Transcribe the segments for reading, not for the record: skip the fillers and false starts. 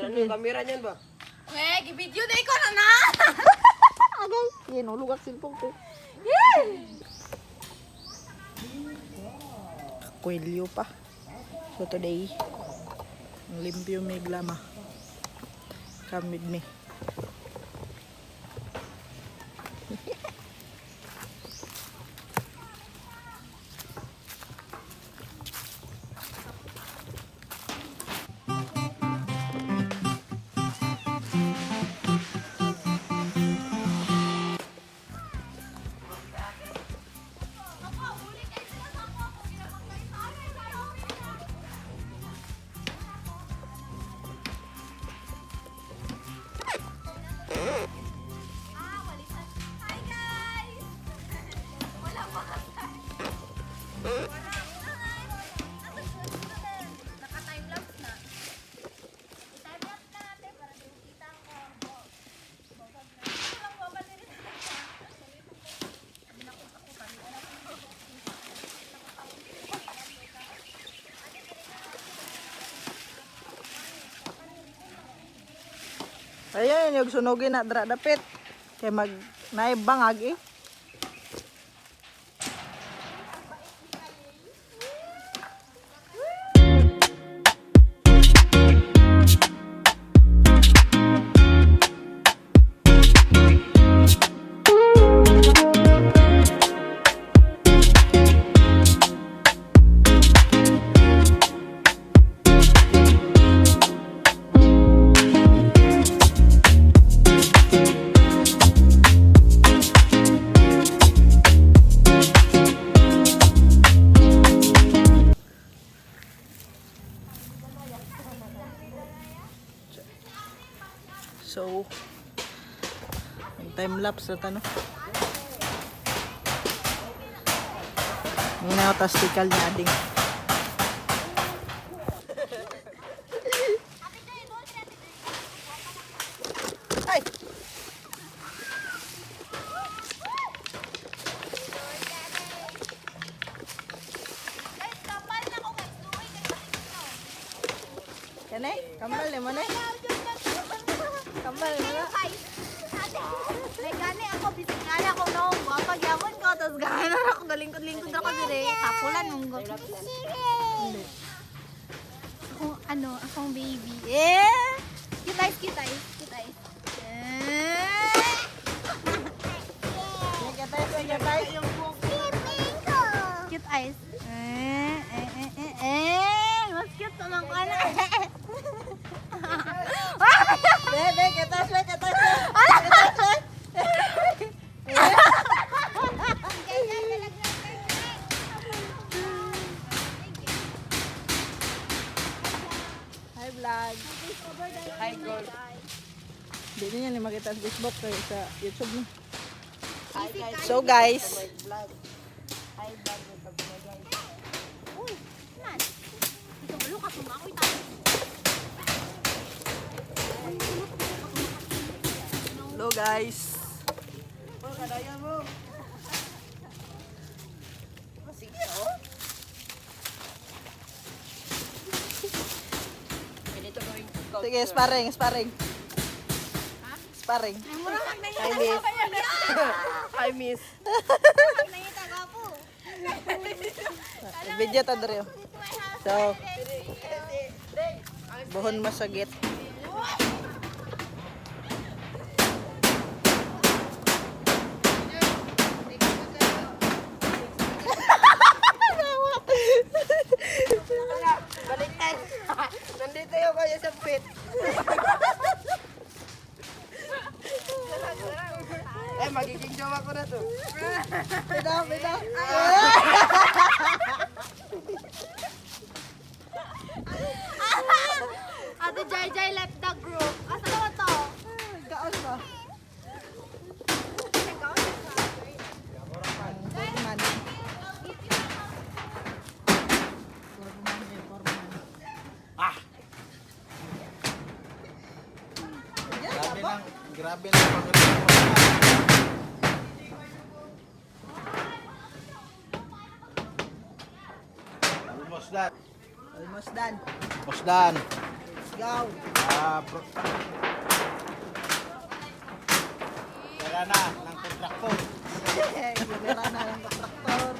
Ano kamera niyan ba? Gi-video na ikaw na. Agay, yan ulog ang cellphone ko. Kwelyo pa. So today, ang limpyo may glama. Come with me. Ayan, yung sunugin na dra dapit. Kaya mag naibangag eh. So, time lapse na tanong. May na-tastical na ading. Ay! Yan eh, kambal ni mo na eh. Kambal mo na. Like gani ako bisig gani ako no. Pagyapon ko tapos gani ako galingkod-lingkod ako dire. Tapulan mong go. Ako ano, akong baby. Cute eyes, cute eyes, cute eyes. Cute eyes. Mas cute naman ko na. Bebe, ketas. Hi vlog. Hi, girl. Hindi niya ni makita sa Facebook kayo sa YouTube mo. So guys, hello guys. Sige, sparring. Sparring. Hi, miss. Hi, miss. Video ta dere. So, buhon masagit. Balikan. Nandito yung kaya sa pit. Magiging jowa ko na to. Bitaw. Ate Jai left the group. Asa naman to? Gaon ba? Grabe lang pag-record. Almost done. Almost done. Almost done. Let's go. Wala na, ng kontraktor. Wala na ng kontraktor.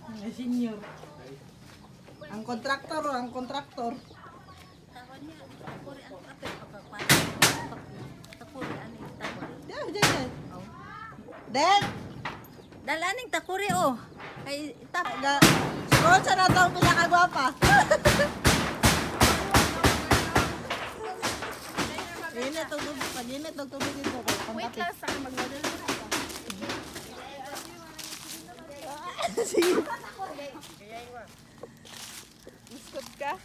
Mga senior. Ang kontraktor, ang kontraktor. Diyan. Den! Dalaning takuri oh. Kay tap. Siguro sa natawag pinakagwapa. Init ang tubig. Pag-init ang tubig dito. Wait lang sa magdadala. Sige. Iskot ka.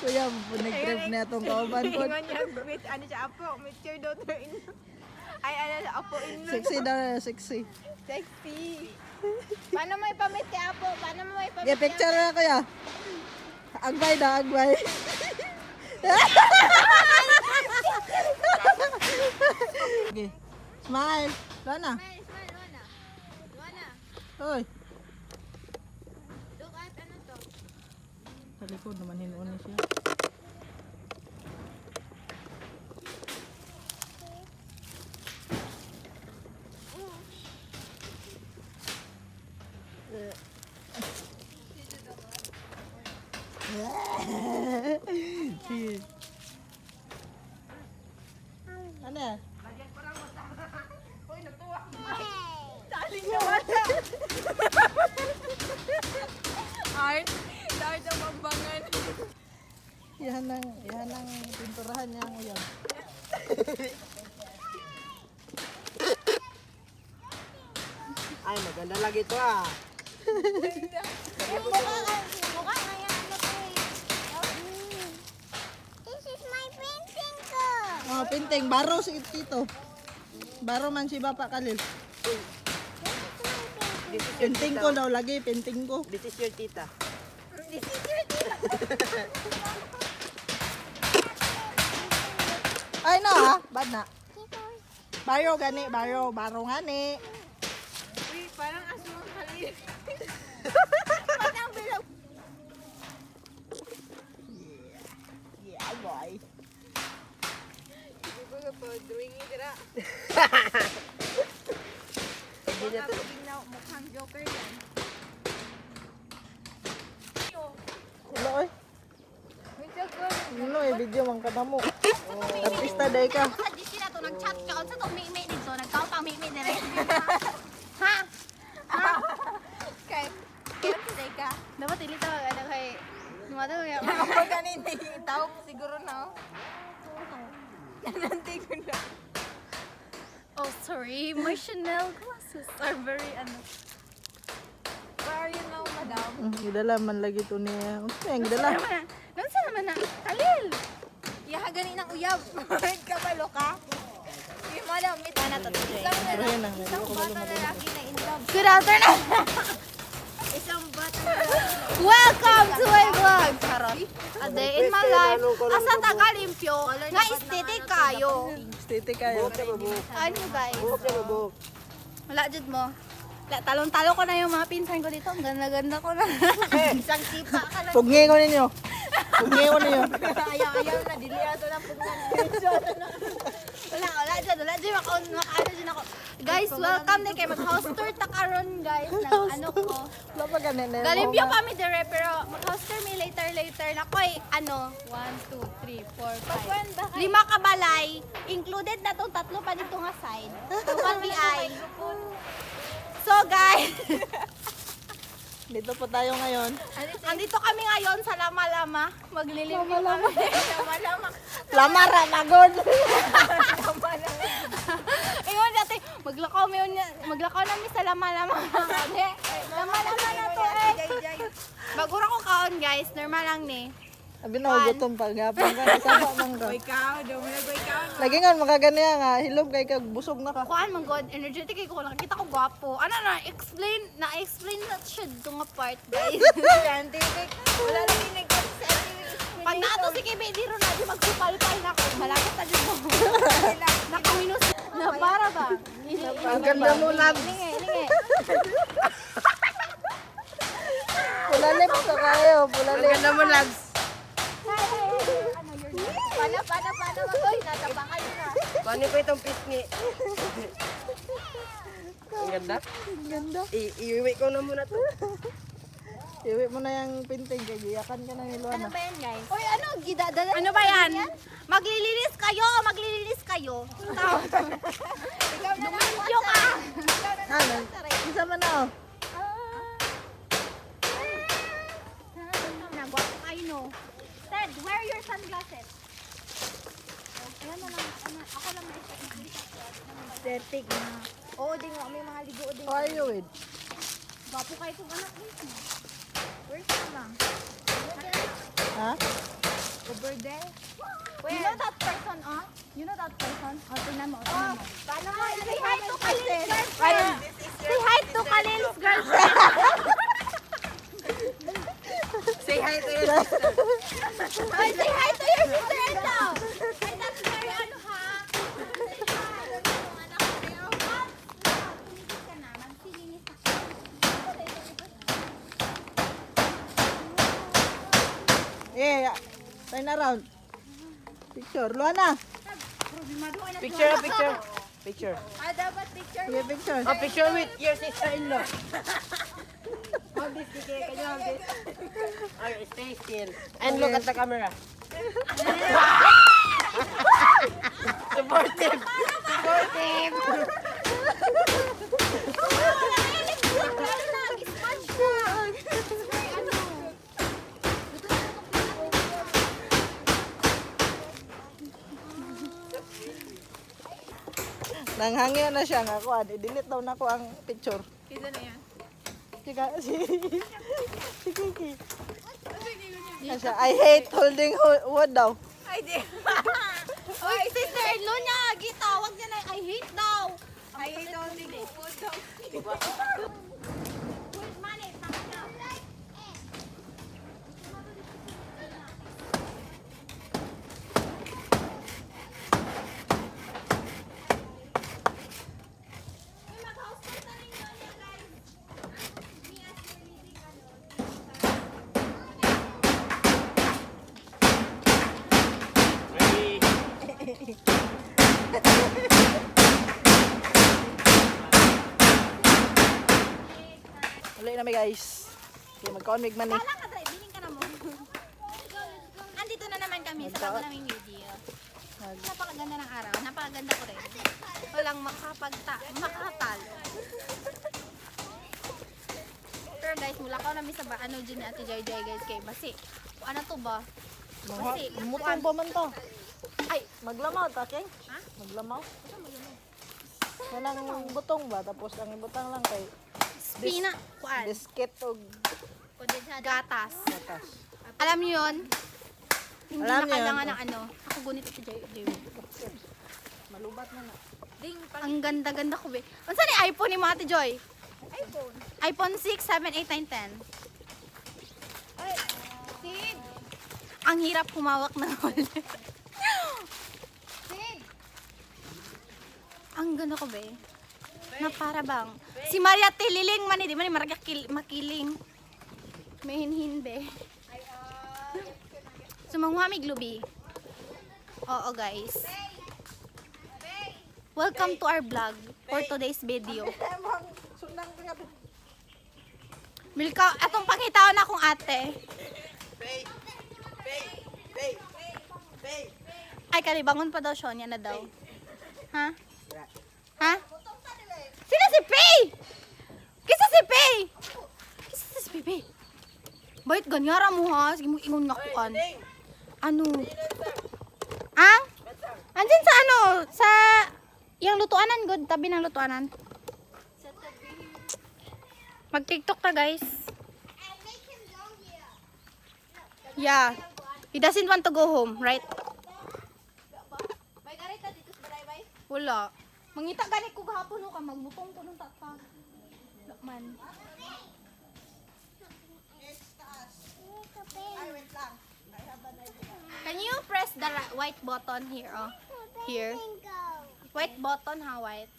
Kuya, nag-grab na itong kauban ko. Ingon niya, ano siya apo, meet your daughter in. Ay, ano siya apo in. Sexy daw na, sexy. Sexy. Paano mo ipamit kay apo? Paano mo ipamit Yeah, picture na kuya. Agbay daw, agbay. Okay. Smile. Lana. Smile, Luana. Luana, Hoy. look at ano to? Sa likod naman hinuon niya siya. Ano yan? Daling na wala. Art ang mambangan. Yan ang pinturahan niya ang uyab. Ay, maganda lagi ito ah. Mukha nga yan ano to eh. This is my painting ko. Oh, pinting. Baro si Tito. Baro man si Bapa Kalil. This is your Pinting tita. ko daw lagi, pinting ko. This is your tita. This is your tita. Ay no ha, bad na. Baro gani, baro gani. Uy, parang aso ang halil. Yeah, boy. Hindi ko po drawing dira. Hindi na to. Tingnan mukhang joker yan. Ulo oy. May joker. Ulo eh, video man ka mo. Artista day ka. Sa GC na to, nag-chat ka. Sa to, mimi dito. Nagkaw pang mimi dire. Ha? Ha? Kay, kaya today ka. Dapat hindi tawag, ano kay, lumataw nga. Ako ganito, tawag siguro na. Nanti ko na. Oh, sorry. My Chanel glasses are very, ano. Where are you now, madam? Gidala man lagi to niya. Okay, gidala. Nansa naman na. Halil! Iyaha gani ng uyab. Kabalo ka? Yung madam, may na to today. Isang bata lalaki na in love. Good afternoon! Isang bata lalaki. Welcome to my vlog! Charot. A day in my life. Asa Tagalimpyo. Nga estetik kayo. Stete kayo. Ano guys? Buhok na buhok. Wala jud mo. Talong-talo ko na yung mga pinsan ko dito. Ang ganda-ganda ko na. Isang sipa ka lang. Pugni ko ninyo. Pugni ko ninyo. Ayaw na. Dili ato na pugnan. Wala dyan. Wala dyan. Makaano dyan ako. Guys, welcome na kayo. Mag-house tour ta karon guys. Ng ano ko. Wala pa ganun eh. Galimpyo pa mi dire. Pero mag-house tour mi later. Na ko'y ano. 1, 2, 3, 4, 5. 5 ka balay. Included na tong 3 pa dito nga side. So, 1 BI. So guys. Dito po tayo ngayon. Andito kami ngayon sa Lama-Lama. Maglilimpyo kami. Lama-Lama. Lamara, pagod! Ingon dati, maglakaw namin sa Lama-Lama. Lama-Lama na to eh. Bagura ko kaon guys, normal lang ni. Sabi na, gutom pa. Gapang ka, nasaba man ka. Ikaw, daw mo ikaw. Lagi nga, makaganiya nga. Hilom kay kag busog na ka. Kuan man god, energetic kay ko, nakita ko gwapo. Ano na-explain na siya doon nga part guys. Scientific. Wala lang yung nag-scientific. Pag nato si Kibi, di ron na di magsupal-pal na ko. Malapit na din mo. Nakaminus na para ba? Ang ganda mo, love. Lingi. Pulalip ka kayo. Pulalip. Ganda mo, lags. Paano, Makoy? Natabangan na. Paano ko itong pisngi? Ang ganda. Ang ganda. Iuwi ko na muna to. Iwi mo na yung pinting. Kagiyakan ka na ni Ano Luana. ba yan, guys? Uy, ano? Gidadala. Ano ba yan? Maglilinis kayo. Dumimpyo ka. Ano? Isa man na oh. Nagwapo kayo, no? Ted, wear your sunglasses. Ayan na lang. Ako lang may Aesthetic na. Oo, din mo. May mga ligo din. How are you with? Gwapo kayo itong anak niyo. Where's mama? Ha? Over there. You know that person, oh? You know that person? Oh, tingnan mo. Paano mo? Say hi to Khalil's girlfriend. Say hi to Khalil's girlfriend. Say hi to your sister. Ay, say hi to your sister-in-law. Ay, that's very ano ha? Tumigil ka na. Magsilinis na ka. Yeah. Turn around. Picture. Luana. Picture. Ah, dapat picture. Sige, picture. A picture with your sister-in-law. Hold this, Kiki. Can you hold this? Okay, stay still. And look at the camera. Supportive. Nanghangyo na siya nga kuan. I-delete daw na ko ang picture. Kisa na yan. Si Kiki. Nga siya, I hate holding wood daw. Ay, di. Uy, sister-in-law niya. Gita, wag niya na. I hate daw. I hate daw. Wait, money. Uli na may guys. Okay, magkaon man eh. Wala ka, Dre. Biling ka na mo. Andito na naman kami sa bago naming video. Napakaganda ng araw. Napakaganda ko rin. Walang makatalo. Pero guys, mula ko namin sa ano dyan ni Ate Jai guys kay Basi. Ano to ba? Basi. Mutong pa man to. Ay, Maglamaw ta, King? Ha? Maglamaw? Kanang butong ba? Tapos ang ibutang lang kay spina. Kuan. biscuit o Gatas. gatas. Alam niyo yun? Hindi Alam na niyo yun. kailangan ng ano. Ako gunit Ate Jai. Malubat na na. Ang ganda-ganda ko be. Unsa ni iPhone ni mo Ate Joy? iPhone 6, 7, 8, 9, 10. Ang hirap humawak ng wallet. Ang ganda ko be. Na para bang. Si Maria Tililing man di man marga makiling. Mahinhin be. Sumangwamig lubi. Oo guys. Welcome to our vlog for today's video. Milka, atong pangitaw na akong ate. Ay, kalibangon pa daw siya. Niya na daw. Ha? Ha? Sino si Pay? Kisa si Pay? Kisa si Pay? Bait ganyara mo ha. Sige mo ingon nga kuan. Ano? Ang? Andyan sa ano? Sa yung lutuanan good, tabi ng lutuanan. Mag-TikTok ta guys. Yeah. He doesn't want to go home, right? Wala. Mangita gani ko gahapon no ka magbutong ko nung tatag. Man. Can you press the white button here? Oh, here. White button, ha? White.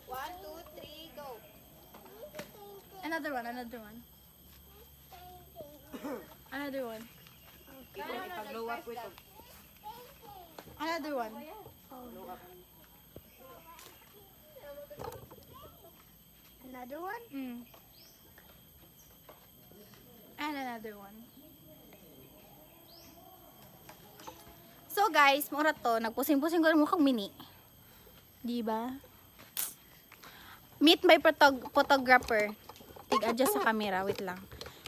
1, 2, 3, go. Another one, another one. Another one. Another one. Another one? And another one. So guys, mura to, nagpusing-pusing ko ng mukhang mini. Diba? Meet my photographer. Tig-adjust sa camera, wait lang.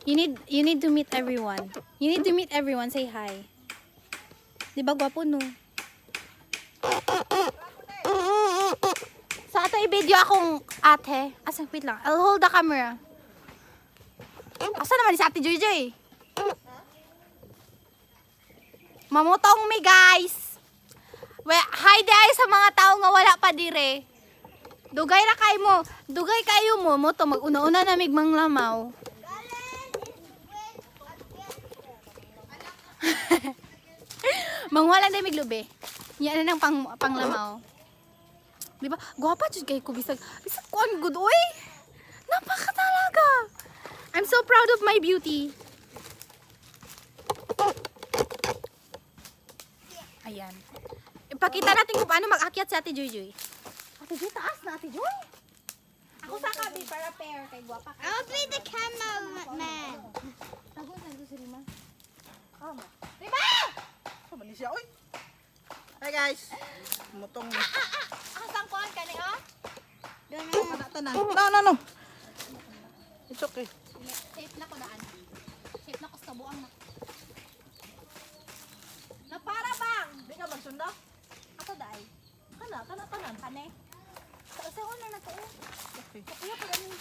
You need to meet everyone. You need to meet everyone, say hi. Diba gwapo no? Sa ato i-video akong ate. Asa, wait lang. I'll hold the camera. Asa naman si Ate Joy Joy? Mamutong mi guys. Hi day sa mga tao nga wala pa dire. Dugay ra kay mo. Dugay kayo mo mo to mag-una-una na migmang lamaw. Mangwala day miglubi. Yan na nang panglamaw. Di ba? Gwapa jud kay ko bisag kuan good oy. Napaka talaga. I'm so proud of my beauty. Ayan. Ipakita natin kung paano mag-akyat si Ate Joy Joy. Ate Joy, taas na Ate Joy. Ako sa kabi para pair kay gwapa. I'll be the cameraman. Tago si Rima. Rima! Sama ni siya, oy. Hi guys. Mutong. Asang kuan kani oh? Tanan. No. It's okay. Safe na ko daan. Safe na ko sa buang na. Na para bang. Di ka magsunda? Ato dai. Tanan. Kane. Sa una na to. Okay. Kuya pa gani.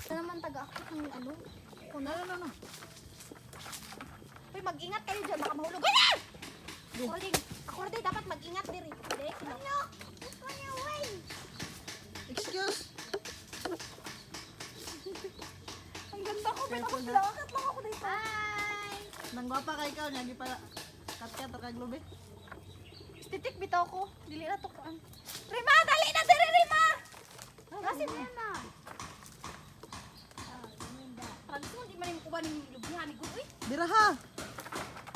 Sa naman taga ako kang ano. No. Uy, mag-ingat kayo dyan, baka mahulog. Ganyan! Ako rin dapat mag-ingat diri. Hindi, No, this one away. Excuse. ang ganda ko. Lakad lang ako dito. Hi. Nang gwapa kay ikaw, nyagi pa katkat o kay globe. Titik bitaw ko. Dili na to kuan. Rima, dali na diri Rima! Kasi Mama. Transmo, di man yung kuban yung lubihan ni Gudoy. Dira ha.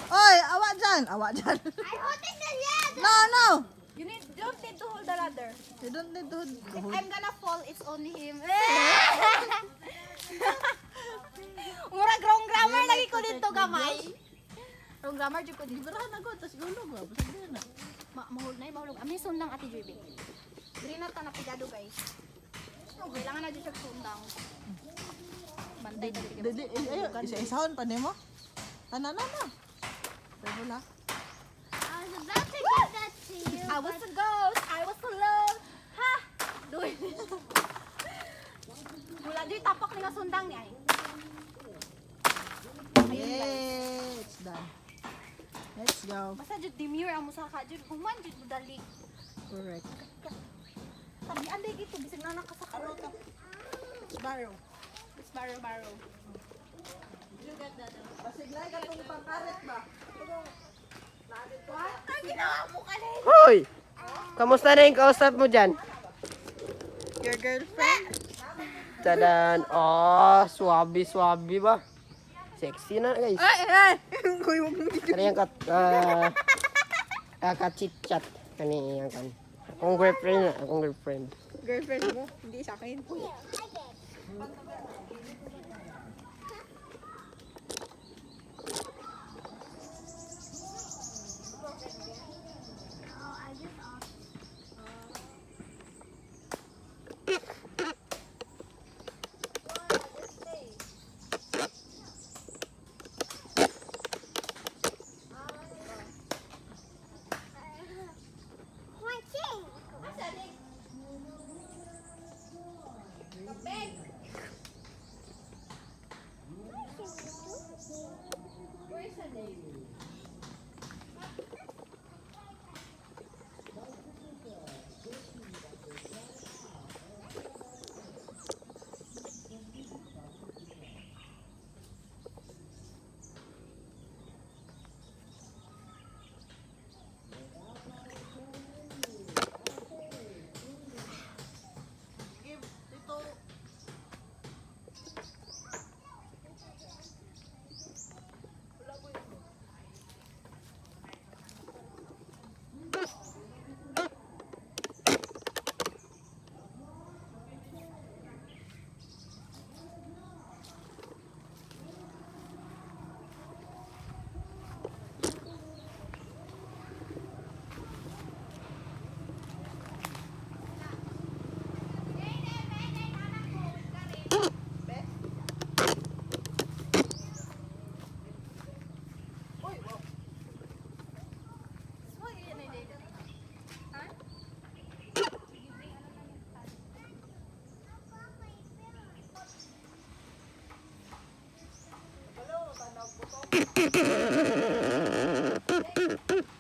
Oy, awa dyan. I'm holding the ladder. No. You don't need to hold the ladder. You don't need to If I'm gonna fall, it's only him. Murag wrong grammar lagi ko dito gamay. Wrong grammar jud ko dito. Dibarahan ako, tas gulog ba? Basta din na. Mahulog. Amison lang Ate Joy. Dili na ta napigado guys. Kailangan na dito siya sundang. Bantay ta dito. Dili, ayo, isa-isahon pa nimo. Tanan na. Pero wala. I was about to give that to you. I was a ghost. I was alone. Ha! Doy. Mula dito tapak ni nga sundang ni ay. Yeah, it's done. Let's go. Basta jud demure ang musaka jud human jud dali. Correct. Sabi anday gito bisag na nakasaka ro to. Barrow. Miss Baro. Pasiglay ka tong pangkaret ba? What? Ang ginawa mo kanina. Hoy! Kamusta na yung kausap mo dyan? Your girlfriend? Tadan. Oh, swabe ba? Sexy na guys. Ay! Kuy, wag mo Kani yang ka-chit-chat. Kani yang kan. Akong girlfriend. girlfriend mo, hindi sa akin.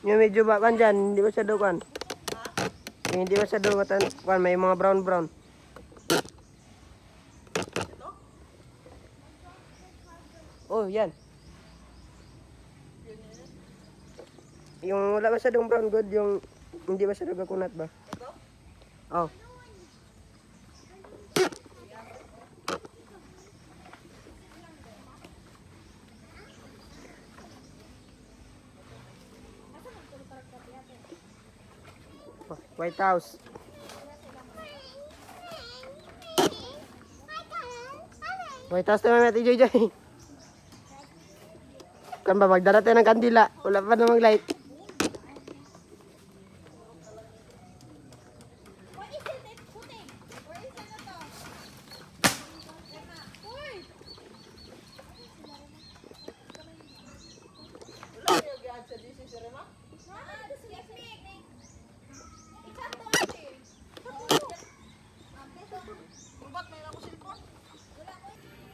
Yung medyo bakan dyan, hindi masyado kan. Yung hindi masyado kan, may mga brown. Oh, yan. Yung wala masyadong brown good, yung hindi masyado kakunat ba? Ito? Oh. White House. White House naman natin, Joy. Kan ba, magdala tayo ng kandila. Wala pa namang light.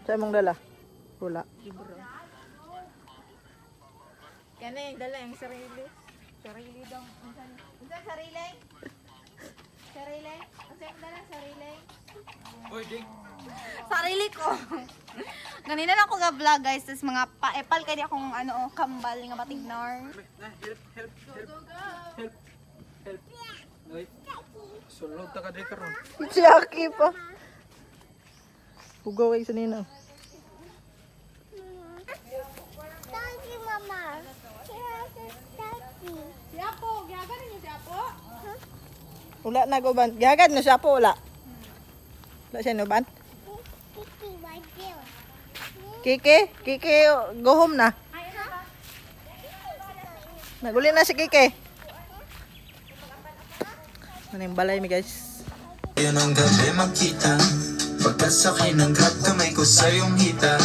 Saan mong dala? Wala. Kaya na yung dala yung sarili. Sarili daw. Unsan sarili? Sarili? Unsan yung dala? Sarili? Sarili ko. Ganina lang ako ga-vlog guys. Tapos mga paepal kaya akong kambal nga batignar. Sulod ta ka di karon. Si Aki pa. Hugaw kayo sa nina. Thank you, Mama. Wala na go ban. Gihagad na siya po, wala. Wala siya no ban. Kiki, right there. Kiki, go home na. Naguli na si Kiki. Ano yung balay mi guys? Yun ang gabi magkita. Pagkasakay ng grab kamay ko sa iyong hita.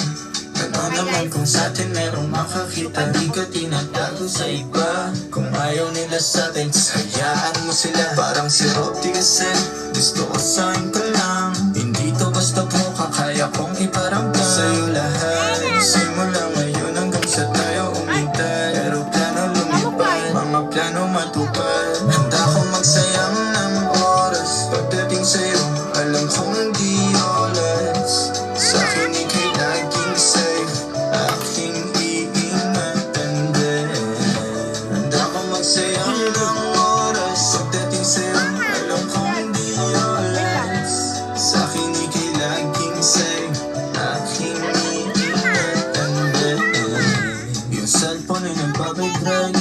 Ano naman kung sa atin merong makakita. Di ka tinatago sa iba. Kung ayaw nila sa atin, hayaan mo sila. Parang si Rob Tigasen, gusto ko sa'yo ka lang. Hindi to basta buka, kaya kong iparamdam sa'yo lahat. Simula ngayon hanggang sa tayo umintay. Pero plano lumipad, mga plano matupad. Handa ko magsayang ng oras. Pagdating sa'yo, alam kong di oras. Sa'kin ika'y laging safe, aking iingatan din. Handa ko magsayang ng oras. Pagdating sa'yo, alam kong di oras. Sa'kin ika'y laging safe, aking iingatan din. Yung cellphone ay nagpapadrag.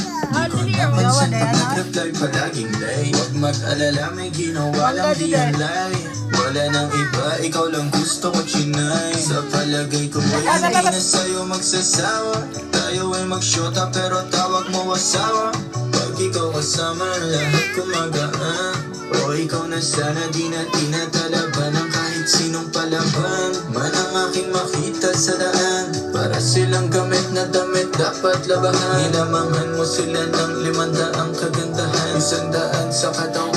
Di ko napansin pag nag-reply palaging late. Huwag mag-alala, may ginawa lang di ang lie. Wala nang iba, ikaw lang gusto ko chinay. Sa palagay ko ay hindi na sa'yo magsasawa. Tayo ay magsyota pero tawag mo asawa. Pag ikaw kasama, lahat kumagaan. O ikaw na sana, di na tinatalaban ng kahit sinong palaban. Man ang aking makita sa daan. Para silang gamit na damit dapat labahan. Nilamangan mo sila ng 500 kagandahan. 100 sa katawan.